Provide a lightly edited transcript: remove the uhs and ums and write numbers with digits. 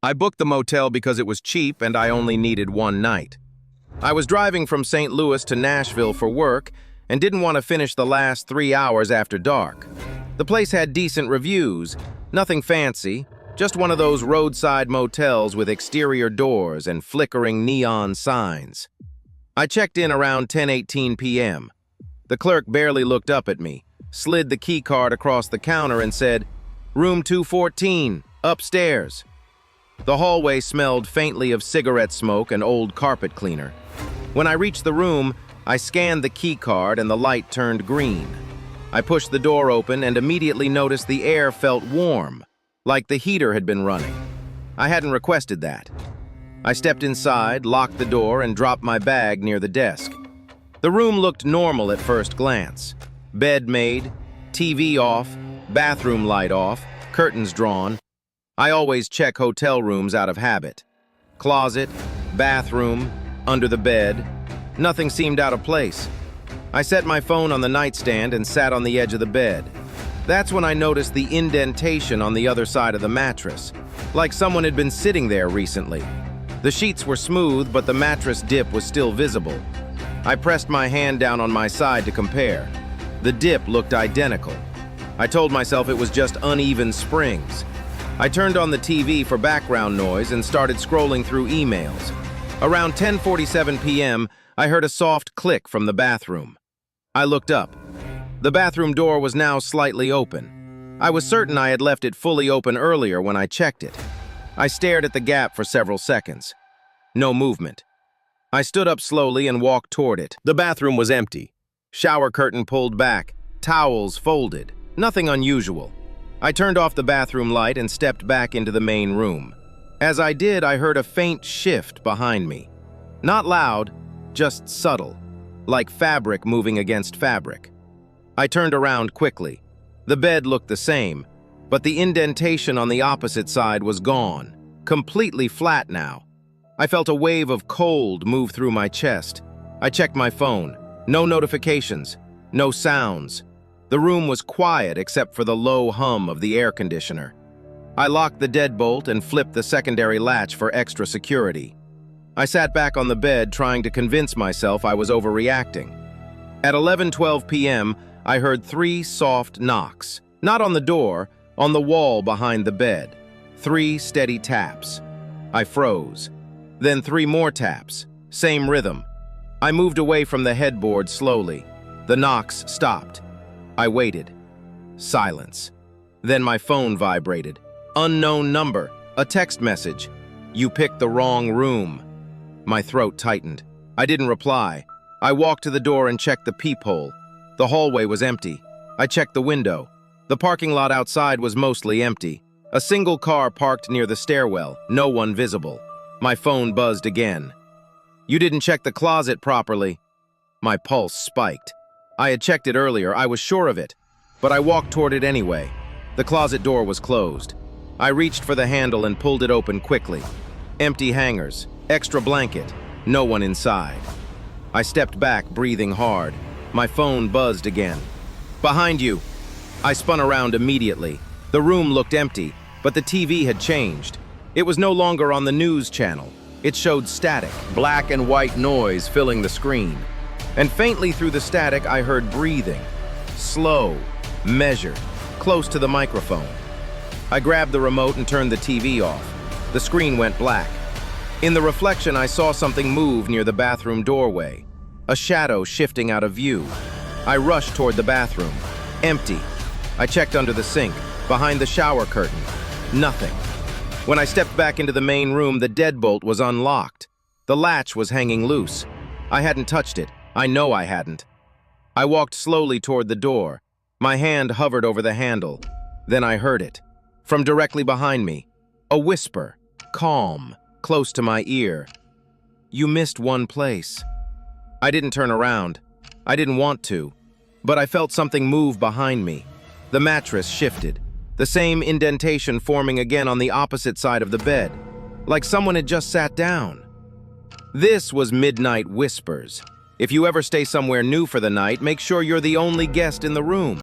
I booked the motel because it was cheap and I only needed one night. I was driving from St. Louis to Nashville for work and didn't want to finish the last 3 hours after dark. The place had decent reviews, nothing fancy, just one of those roadside motels with exterior doors and flickering neon signs. I checked in around 10:18 p.m. The clerk barely looked up at me, slid the key card across the counter and said, "Room 214, upstairs." The hallway smelled faintly of cigarette smoke and old carpet cleaner. When I reached the room, I scanned the key card and the light turned green. I pushed the door open and immediately noticed the air felt warm, like the heater had been running. I hadn't requested that. I stepped inside, locked the door, and dropped my bag near the desk. The room looked normal at first glance. Bed made, TV off, bathroom light off, curtains drawn. I always check hotel rooms out of habit. Closet, bathroom, under the bed. Nothing seemed out of place. I set my phone on the nightstand and sat on the edge of the bed. That's when I noticed the indentation on the other side of the mattress, like someone had been sitting there recently. The sheets were smooth, but the mattress dip was still visible. I pressed my hand down on my side to compare. The dip looked identical. I told myself it was just uneven springs. I turned on the TV for background noise and started scrolling through emails. Around 10:47 p.m., I heard a soft click from the bathroom. I looked up. The bathroom door was now slightly open. I was certain I had left it fully open earlier when I checked it. I stared at the gap for several seconds. No movement. I stood up slowly and walked toward it. The bathroom was empty. Shower curtain pulled back, towels folded. Nothing unusual. I turned off the bathroom light and stepped back into the main room. As I did, I heard a faint shift behind me. Not loud, just subtle, like fabric moving against fabric. I turned around quickly. The bed looked the same, but the indentation on the opposite side was gone, completely flat now. I felt a wave of cold move through my chest. I checked my phone. No notifications, no sounds. The room was quiet except for the low hum of the air conditioner. I locked the deadbolt and flipped the secondary latch for extra security. I sat back on the bed trying to convince myself I was overreacting. At 11:12 p.m., I heard 3 soft knocks. Not on the door, on the wall behind the bed. 3 steady taps. I froze. Then 3 more taps. Same rhythm. I moved away from the headboard slowly. The knocks stopped. I waited. Silence. Then my phone vibrated. Unknown number. A text message. "You picked the wrong room." My throat tightened. I didn't reply. I walked to the door and checked the peephole. The hallway was empty. I checked the window. The parking lot outside was mostly empty. A single car parked near the stairwell, no one visible. My phone buzzed again. "You didn't check the closet properly." My pulse spiked. I had checked it earlier, I was sure of it, but I walked toward it anyway. The closet door was closed. I reached for the handle and pulled it open quickly. Empty hangers, extra blanket, no one inside. I stepped back, breathing hard. My phone buzzed again. "Behind you." I spun around immediately. The room looked empty, but the TV had changed. It was no longer on the news channel. It showed static, black and white noise filling the screen. And faintly through the static, I heard breathing. Slow, measured, close to the microphone. I grabbed the remote and turned the TV off. The screen went black. In the reflection, I saw something move near the bathroom doorway. A shadow shifting out of view. I rushed toward the bathroom. Empty. I checked under the sink, behind the shower curtain. Nothing. When I stepped back into the main room, the deadbolt was unlocked. The latch was hanging loose. I hadn't touched it. I know I hadn't. I walked slowly toward the door. My hand hovered over the handle. Then I heard it. From directly behind me. A whisper. Calm. Close to my ear. "You missed one place." I didn't turn around. I didn't want to. But I felt something move behind me. The mattress shifted. The same indentation forming again on the opposite side of the bed. Like someone had just sat down. This was Midnight Whispers. If you ever stay somewhere new for the night, make sure you're the only guest in the room.